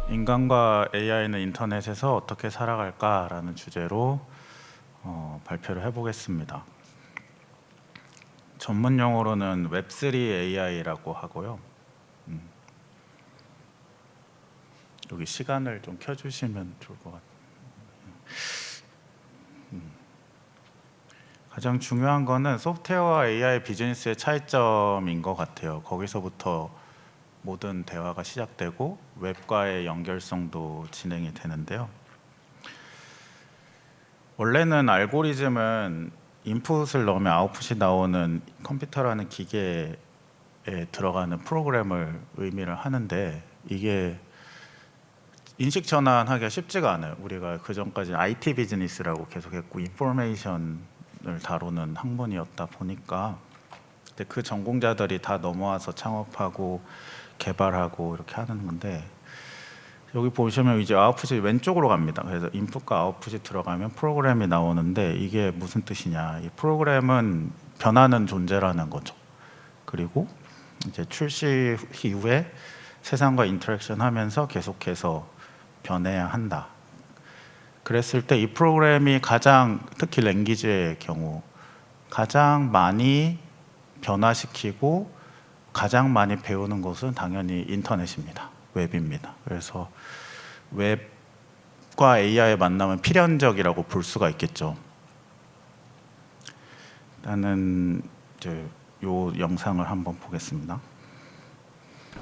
인간과 AI는 인터넷에서 어떻게 살아갈까라는 주제로 발표를 해보겠습니다. 전문 용어로는 웹3 AI라고 하고요. 여기 시간을 좀 켜주시면 좋을 것 같아요. 가장 중요한 거는 소프트웨어와 AI 비즈니스의 차이점인 것 같아요. 거기서부터 모든 대화가 시작되고 웹과의 연결성도 진행이 되는데요. 원래는 알고리즘은 인풋을 넣으면 아웃풋이 나오는 컴퓨터라는 기계에 들어가는 프로그램을 의미를 하는데 이게 인식 전환하기가 쉽지가 않아요. 우리가 그 전까지 IT 비즈니스라고 계속했고 인포메이션을 다루는 학문이었다 보니까 근데 그 전공자들이 다 넘어와서 창업하고 개발하고 이렇게 하는 건데 여기 보시면 이제 아웃풋이 왼쪽으로 갑니다. 그래서 인풋과 아웃풋이 들어가면 프로그램이 나오는데 이게 무슨 뜻이냐? 이 프로그램은 변하는 존재라는 거죠. 그리고 이제 출시 이후에 세상과 인터랙션 하면서 계속해서 변해야 한다. 그랬을 때 이 프로그램이 가장 특히 랭귀지의 경우 가장 많이 변화시키고 가장 많이 배우는 것은 당연히 인터넷입니다. 웹입니다. 그래서 웹과 AI의 만남은 필연적이라고 볼 수가 있겠죠. 일단은 이제 요 영상을 한번 보겠습니다.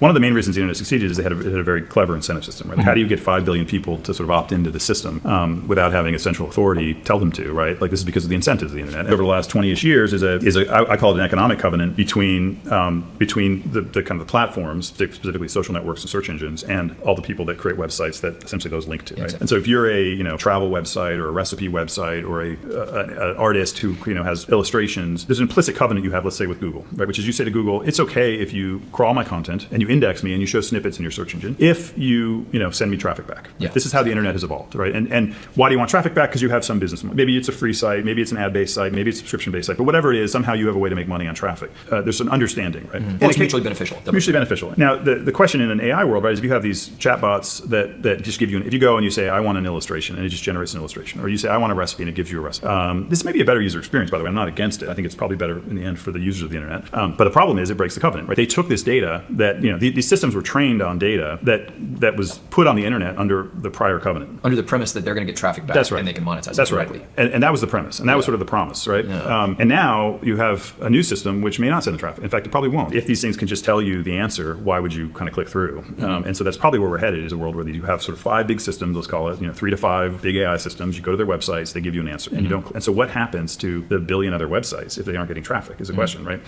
One of the main reasons the internet succeeded is they had a very clever incentive system. Right? Like how do you get 5 billion people to sort of opt into the system without having a central authority tell them to? Right? Like this is because of the incentives of the internet. Over the last 20-ish years, I call it an economic covenant between the kind of the platforms, specifically social networks and search engines, and all the people that create websites that essentially those link to. Right? Exactly. And so if you're a travel website or a recipe website or an artist who has illustrations, there's an implicit covenant you have, let's say, with Google, right? Which is you say to Google, it's okay if you crawl my content and you index me and you show snippets in your search engine if you send me traffic back. Yeah. This is how the internet has evolved, right? And why do you want traffic back? Because you have some business. Maybe it's a free site, maybe it's an ad-based site, maybe it's a subscription-based site, but whatever it is, somehow you have a way to make money on traffic. There's an understanding, right? Well, it's mutually beneficial. Mutually beneficial. Now, the question in an AI world, right, is if you have these chatbots that just give you, if you go and you say, I want an illustration, and it just generates an illustration, or you say, I want a recipe, and it gives you a recipe. This may be a better user experience, by the way. I'm not against it. I think it's probably better in the end for the users of the internet. But the problem is it breaks the covenant, right? They took this data that, these systems were trained on data that was put on the internet under the prior covenant. Under the premise that they're going to get traffic back. That's right. And they can monetize That's it directly. Right. And that was the premise. And that was sort of the promise, right? Yeah. And now you have a new system which may not send the traffic. In fact, it probably won't. If these things can just tell you the answer, why would you kind of click through? And so that's probably where we're headed, is a world where you have sort of 5 big systems, let's call it, 3 to 5 big AI systems. You go to their websites, they give you an answer. And you don't. And so what happens to the billion other websites if they aren't getting traffic is the question, right?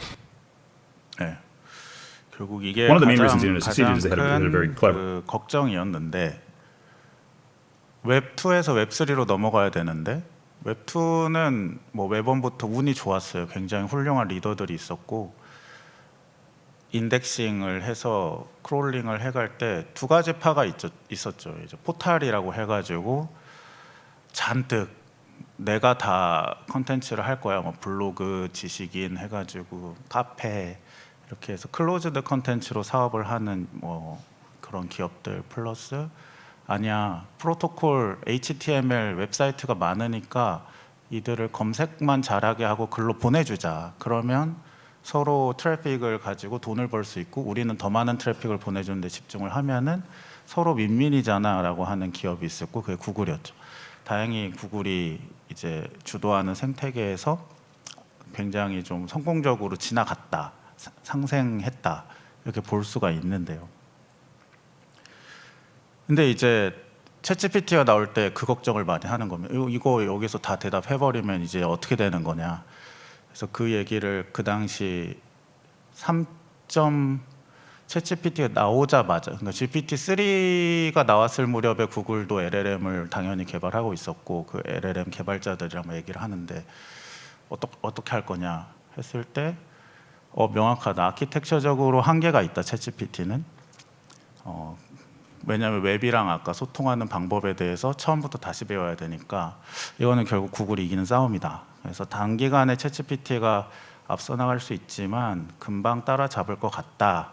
네. 결국 이게 One of the main reasons the internet succeeded 가장 is they had a very 큰 clever. 걱정이었는데 웹2에서 웹3로 넘어가야 되는데 웹2는 뭐 웹1부터 운이 좋았어요. 굉장히 훌륭한 리더들이 있었고 인덱싱을 해서 크롤링을 해갈 때 2가지 파가 있었죠. 이제 포탈이라고 해가지고 잔뜩 내가 다 컨텐츠를 할 거야. 뭐 블로그, 지식인 해가지고 카페 이렇게 해서 클로즈드 컨텐츠로 사업을 하는 뭐 그런 기업들 플러스 아니야 프로토콜 HTML 웹사이트가 많으니까 이들을 검색만 잘하게 하고 글로 보내주자. 그러면 서로 트래픽을 가지고 돈을 벌 수 있고 우리는 더 많은 트래픽을 보내주는 데 집중을 하면은 서로 윈윈이잖아 라고 하는 기업이 있었고 그게 구글이었죠. 다행히 구글이 이제 주도하는 생태계에서 굉장히 좀 성공적으로 지나갔다. 상생했다 이렇게 볼 수가 있는데요. 근데 이제 챗GPT가 나올 때 그 걱정을 많이 하는 겁니다. 이거 여기서 다 대답해버리면 이제 어떻게 되는 거냐. 그래서 그 얘기를 그 당시 챗GPT가 나오자마자 그러니까 GPT-3가 나왔을 무렵에 구글도 LLM을 당연히 개발하고 있었고 그 LLM 개발자들이랑 얘기를 하는데 어떻게 할 거냐 했을 때 명확하다. 아키텍처적으로 한계가 있다. 챗GPT는 왜냐하면 웹이랑 아까 소통하는 방법에 대해서 처음부터 다시 배워야 되니까 이거는 결국 구글이 이기는 싸움이다. 그래서 단기간에 챗GPT가 앞서 나갈 수 있지만 금방 따라잡을 것 같다.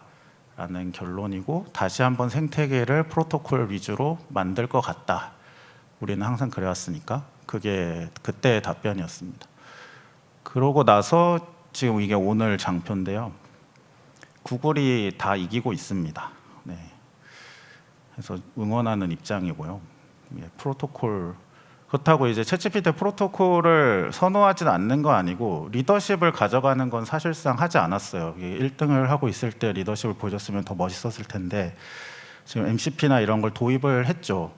라는 결론이고 다시 한번 생태계를 프로토콜 위주로 만들 것 같다. 우리는 항상 그래왔으니까 그게 그때의 답변이었습니다. 그러고 나서 지금 이게 오늘 장표인데요. 구글이 다 이기고 있습니다. 네. 그래서 응원하는 입장이고요. 예, 프로토콜 그렇다고 이제 챗GPT 프로토콜을 선호하진 않는 거 아니고 리더십을 가져가는 건 사실상 하지 않았어요. 1등을 하고 있을 때 리더십을 보여줬으면 더 멋있었을 텐데 지금 MCP나 이런 걸 도입을 했죠.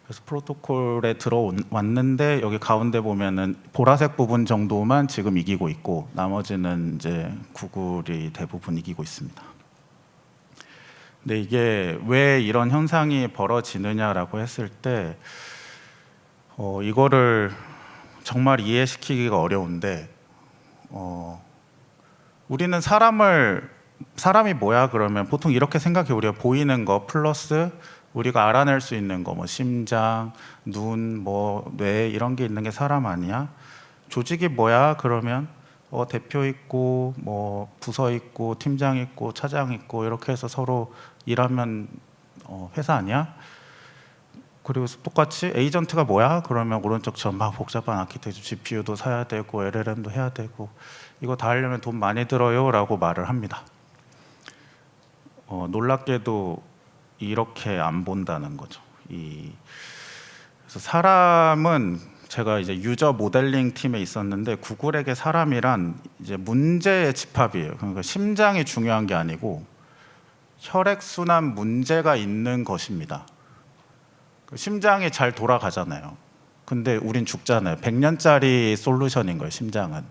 그래서 프로토콜에 들어왔는데 여기 가운데 보면은 보라색 부분 정도만 지금 이기고 있고 나머지는 이제 구글이 대부분 이기고 있습니다. 근데 이게 왜 이런 현상이 벌어지느냐라고 했을 때 이거를 정말 이해시키기가 어려운데 우리는 사람이 뭐야 그러면 보통 이렇게 생각해. 우리가 보이는 거 플러스 우리가 알아낼 수 있는 거 뭐 심장, 눈, 뭐 뇌 이런 게 있는 게 사람 아니야? 조직이 뭐야 그러면 대표 있고 뭐 부서 있고 팀장 있고 차장 있고 이렇게 해서 서로 일하면 회사 아니야? 그리고 똑같이 에이전트가 뭐야? 그러면 오른쪽 막 복잡한 아키텍처 GPU도 사야 되고 LLM도 해야 되고 이거 다 하려면 돈 많이 들어요 라고 말을 합니다. 놀랍게도 이렇게 안 본다는 거죠. 그래서 사람은 제가 이제 유저 모델링 팀에 있었는데 구글에게 사람이란 이제 문제의 집합이에요. 그러니까 심장이 중요한 게 아니고 혈액순환 문제가 있는 것입니다. 심장이 잘 돌아가잖아요. 근데 우린 죽잖아요. 100년짜리 솔루션인 거예요, 심장은.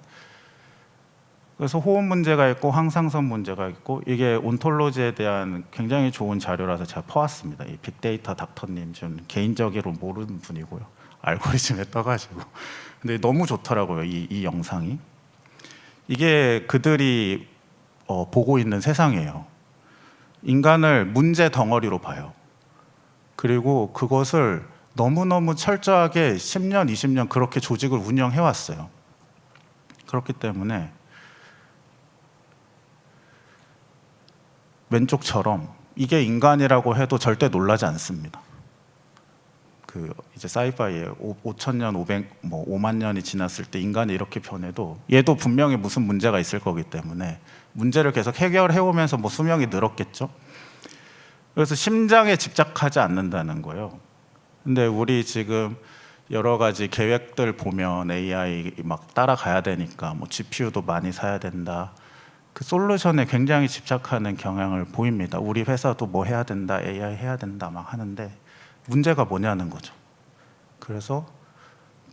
그래서 호흡 문제가 있고 항상성 문제가 있고 이게 온톨로지에 대한 굉장히 좋은 자료라서 제가 퍼왔습니다. 이 빅데이터 닥터님 좀 개인적으로 모르는 분이고요. 알고리즘에 떠가지고. 근데 너무 좋더라고요, 이 영상이. 이게 그들이 보고 있는 세상이에요. 인간을 문제 덩어리로 봐요. 그리고 그것을 너무너무 철저하게 10년, 20년 그렇게 조직을 운영해 왔어요. 그렇기 때문에 왼쪽처럼 이게 인간이라고 해도 절대 놀라지 않습니다. 이제 사이파이에 5,000년, 5만 년이 지났을 때 인간이 이렇게 변해도 얘도 분명히 무슨 문제가 있을 거기 때문에 문제를 계속 해결해 오면서 뭐 수명이 늘었겠죠. 그래서 심장에 집착하지 않는다는 거예요. 근데 우리 지금 여러 가지 계획들 보면 AI 막 따라가야 되니까 뭐 GPU도 많이 사야 된다. 그 솔루션에 굉장히 집착하는 경향을 보입니다. 우리 회사도 뭐 해야 된다, AI 해야 된다 막 하는데 문제가 뭐냐는 거죠. 그래서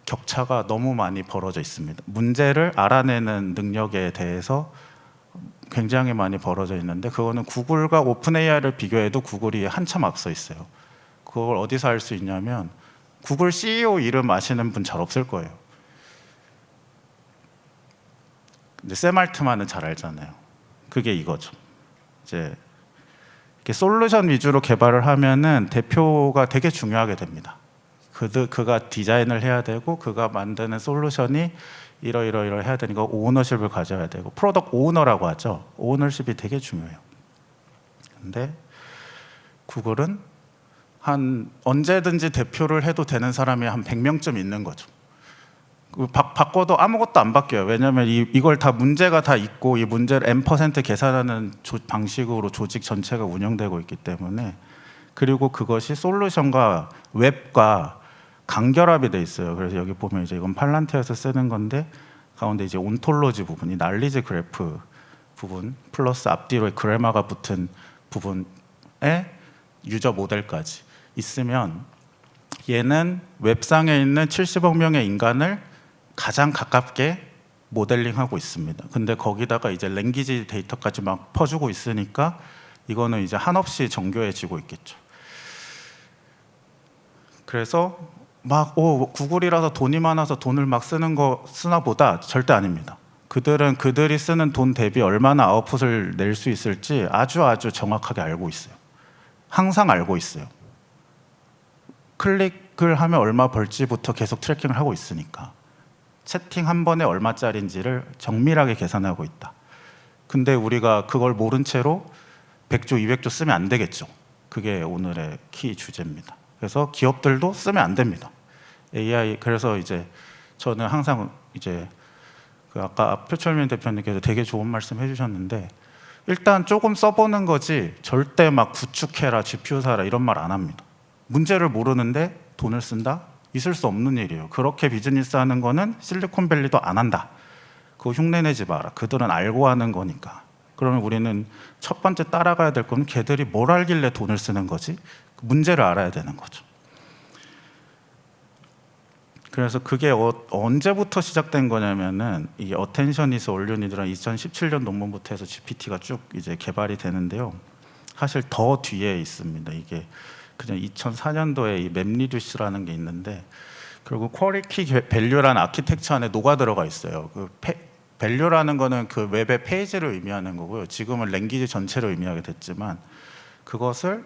격차가 너무 많이 벌어져 있습니다. 문제를 알아내는 능력에 대해서 굉장히 많이 벌어져 있는데 그거는 구글과 오픈 AI를 비교해도 구글이 한참 앞서 있어요. 그걸 어디서 알 수 있냐면 구글 CEO 이름 아시는 분 잘 없을 거예요. 근데 샘 알트만은 잘 알잖아요. 그게 이거죠. 이제 이렇게 솔루션 위주로 개발을 하면은 대표가 되게 중요하게 됩니다. 그가 디자인을 해야 되고 그가 만드는 솔루션이 이러 해야 되니까 오너십을 가져야 되고 프로덕트 오너라고 하죠. 오너십이 되게 중요해요. 근데 구글은 언제든지 대표를 해도 되는 사람이 한 100명쯤 있는 거죠. 바꿔도 아무것도 안 바뀌어요. 왜냐하면 이걸 다 문제가 다 있고 이 문제를 n% 계산하는 방식으로 조직 전체가 운영되고 있기 때문에 그리고 그것이 솔루션과 웹과 간결합이 돼 있어요. 그래서 여기 보면 이제 이건 팔란티어에서 쓰는 건데 가운데 이제 온톨로지 부분이 날리지 그래프 부분 플러스 앞뒤로 그래마가 붙은 부분에 유저 모델까지 있으면 얘는 웹상에 있는 70억 명의 인간을 가장 가깝게 모델링하고 있습니다. 근데 거기다가 이제 랭귀지 데이터까지 막 퍼주고 있으니까 이거는 이제 한없이 정교해지고 있겠죠. 그래서 막 구글이라서 돈이 많아서 돈을 막 쓰나 보다 절대 아닙니다. 그들이 쓰는 돈 대비 얼마나 아웃풋을 낼 수 있을지 아주 정확하게 알고 있어요. 항상 알고 있어요. 클릭을 하면 얼마 벌지부터 계속 트래킹을 하고 있으니까 채팅 한 번에 얼마짜리인지를 정밀하게 계산하고 있다. 근데 우리가 그걸 모른 채로 100조, 200조 쓰면 안 되겠죠. 그게 오늘의 키 주제입니다. 그래서 기업들도 쓰면 안 됩니다. AI. 그래서 이제 저는 항상 이제 그 아까 표철민 대표님께서 되게 좋은 말씀 해주셨는데, 일단 조금 써보는 거지 절대 막 구축해라, GPU 사라 이런 말 안 합니다. 문제를 모르는데 돈을 쓴다? 있을 수 없는 일이에요. 그렇게 비즈니스 하는 거는 실리콘밸리도 안 한다. 그거 흉내내지 마라. 그들은 알고 하는 거니까. 그러면 우리는 첫 번째 따라가야 될 건 걔들이 뭘 알길래 돈을 쓰는 거지? 문제를 알아야 되는 거죠. 그래서 그게 언제부터 시작된 거냐면은 이 어텐션 이즈 올 유 니드라는 2017년 논문부터 해서 GPT가 쭉 이제 개발이 되는데요. 사실 더 뒤에 있습니다. 이게 그냥 2004년도에 이 맵리듀스라는 게 있는데, 결국 쿼리 키 밸류라는 아키텍처 안에 녹아 들어가 있어요. 그 밸류라는 거는 그 웹의 페이지를 의미하는 거고요. 지금은 랭귀지 전체를 의미하게 됐지만, 그것을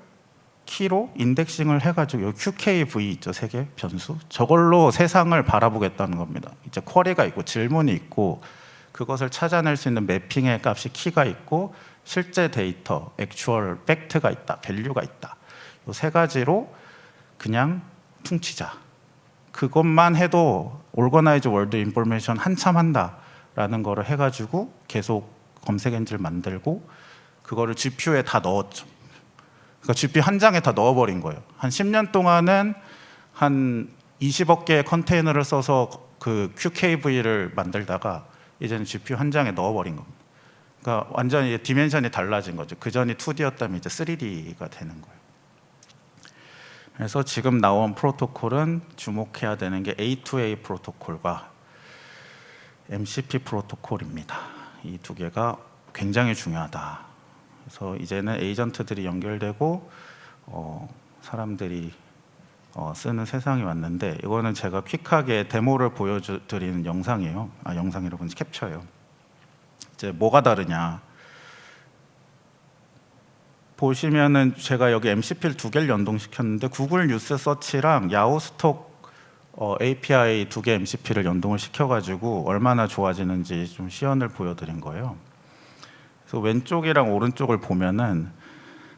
키로 인덱싱을 해가지고 요 QKV 있죠, 세 개 변수, 저걸로 세상을 바라보겠다는 겁니다. 이제 쿼리가 있고 질문이 있고 그것을 찾아낼 수 있는 매핑의 값이 키가 있고 실제 데이터, 액추얼 팩트가 있다, 밸류가 있다. 요 세 가지로 그냥 퉁치자. 그것만 해도 오거나이즈 월드 인포메이션 한참 한다라는 거를 해가지고 계속 검색 엔진을 만들고 그거를 GPU에 다 넣었죠. 그러니까 GPU 한 장에 다 넣어버린 거예요. 한 10년 동안은 한 20억 개의 컨테이너를 써서 그 QKV를 만들다가 이제는 GPU 한 장에 넣어버린 겁니다. 그러니까 완전히 디멘션이 달라진 거죠. 그 전이 2D였다면 이제 3D가 되는 거예요. 그래서 지금 나온 프로토콜은 주목해야 되는 게 A2A 프로토콜과 MCP 프로토콜입니다. 이 두 개가 굉장히 중요하다. 그래서 이제는 에이전트들이 연결되고 사람들이 쓰는 세상이 왔는데, 이거는 제가 퀵하게 데모를 보여드리는 영상이에요. 영상이라고 캡처예요. 이제 뭐가 다르냐 보시면은 제가 여기 MCP를 두 개를 연동시켰는데 구글 뉴스 서치랑 야후 스톡 API 두 개 MCP를 연동을 시켜가지고 얼마나 좋아지는지 좀 시연을 보여드린 거예요. 그래서 왼쪽이랑 오른쪽을 보면은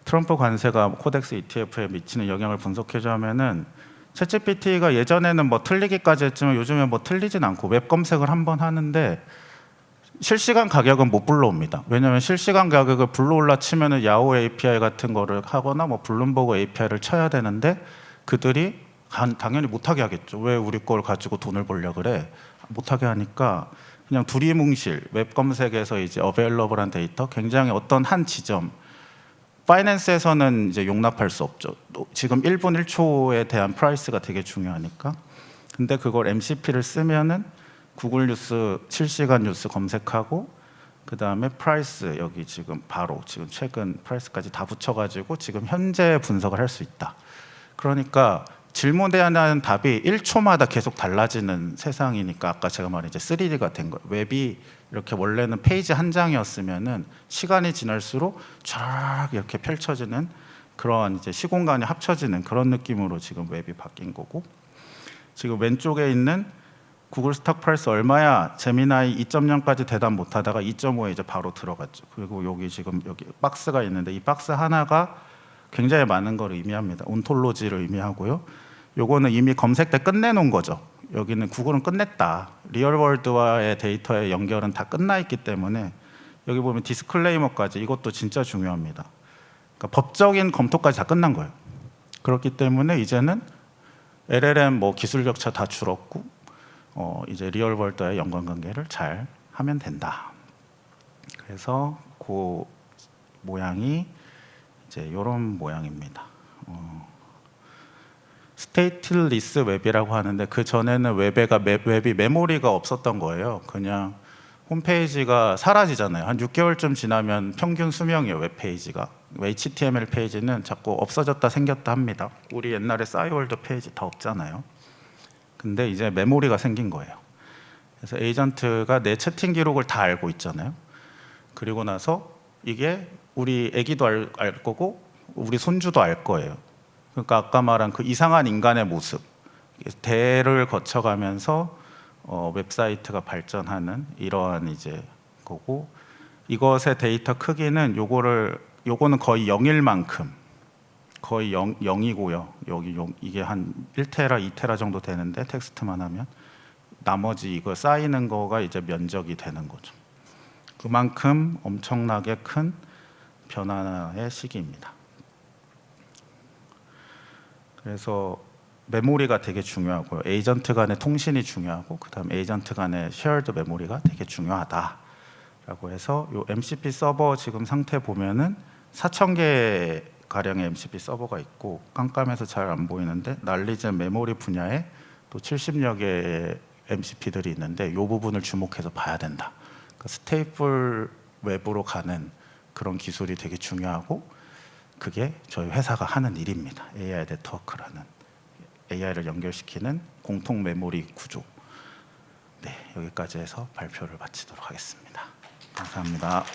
트럼프 관세가 코덱스 ETF에 미치는 영향을 분석해주면은 챗GPT가 예전에는 뭐 틀리기까지 했지만 요즘에 뭐 틀리진 않고 웹 검색을 한번 하는데 실시간 가격은 못 불러옵니다. 왜냐하면 실시간 가격을 불러올라 치면은 야후 API 같은 거를 하거나 뭐 블룸버그 API를 쳐야 되는데 그들이 당연히 못하게 하겠죠. 왜 우리 걸 가지고 돈을 벌려 그래? 못하게 하니까 그냥 두리뭉실 웹 검색에서 이제 어베일러블한 데이터, 굉장히 어떤 한 지점, 파이낸스에서는 이제 용납할 수 없죠. 지금 1분 1초에 대한 프라이스가 되게 중요하니까. 근데 그걸 MCP를 쓰면은 구글 뉴스 실시간 뉴스 검색하고 그 다음에 프라이스 여기 지금 바로 지금 최근 프라이스까지 다 붙여가지고 지금 현재 분석을 할 수 있다. 그러니까 질문에 대한 답이 1초마다 계속 달라지는 세상이니까 아까 제가 말한 이제 3D가 된 거예요. 웹이 이렇게 원래는 페이지 한 장이었으면은 시간이 지날수록 촤라락 이렇게 펼쳐지는 그러한 이제 시공간이 합쳐지는 그런 느낌으로 지금 웹이 바뀐 거고, 지금 왼쪽에 있는 구글 스탁 프라이스 얼마야? 제미나이 2.0까지 대답 못하다가 2.5에 이제 바로 들어갔죠. 그리고 여기 지금 여기 박스가 있는데 이 박스 하나가 굉장히 많은 걸 의미합니다. 온톨로지를 의미하고요. 요거는 이미 검색 때 끝내놓은 거죠. 여기는 구글은 끝냈다. 리얼월드와의 데이터의 연결은 다 끝나 있기 때문에 여기 보면 디스클레이머까지, 이것도 진짜 중요합니다. 그러니까 법적인 검토까지 다 끝난 거예요. 그렇기 때문에 이제는 LLM 뭐 기술력 차 다 줄었고 이제 리얼월드와의 연관관계를 잘 하면 된다. 그래서 그 모양이 이제 이런 모양입니다. 스테이틀리스 웹이라고 하는데 그 전에는 웹이 메모리가 없었던 거예요. 그냥 홈페이지가 사라지잖아요. 한 6개월쯤 지나면 평균 수명이에요. 웹페이지가. HTML 페이지는 자꾸 없어졌다 생겼다 합니다. 우리 옛날에 싸이월드 페이지 다 없잖아요. 근데 이제 메모리가 생긴 거예요. 그래서 에이전트가 내 채팅 기록을 다 알고 있잖아요. 그리고 나서 이게 우리 애기도 알 거고 우리 손주도 알 거예요. 그러니까 아까 말한 그 이상한 인간의 모습, 대를 거쳐가면서 웹사이트가 발전하는 이러한 이제 거고, 이것의 데이터 크기는 요거를 요거는 거의 0일만큼 거의 0이고요. 이게 한 1테라, 2테라 정도 되는데 텍스트만 하면 나머지 이거 쌓이는 거가 이제 면적이 되는 거죠. 그만큼 엄청나게 큰 변화의 시기입니다. 그래서 메모리가 되게 중요하고요. 에이전트 간의 통신이 중요하고 그다음 에이전트 간의 쉐어드 메모리가 되게 중요하다라고 해서 요 MCP 서버 지금 상태 보면은 4,000개 가량의 MCP 서버가 있고 깜깜해서 잘 안 보이는데 난리즈 메모리 분야에 또 70여 개의 MCP들이 있는데 이 부분을 주목해서 봐야 된다. 그러니까 스테이플 웹으로 가는 그런 기술이 되게 중요하고 그게 저희 회사가 하는 일입니다. AI 네트워크라는 AI를 연결시키는 공통 메모리 구조. 네, 여기까지 해서 발표를 마치도록 하겠습니다. 감사합니다.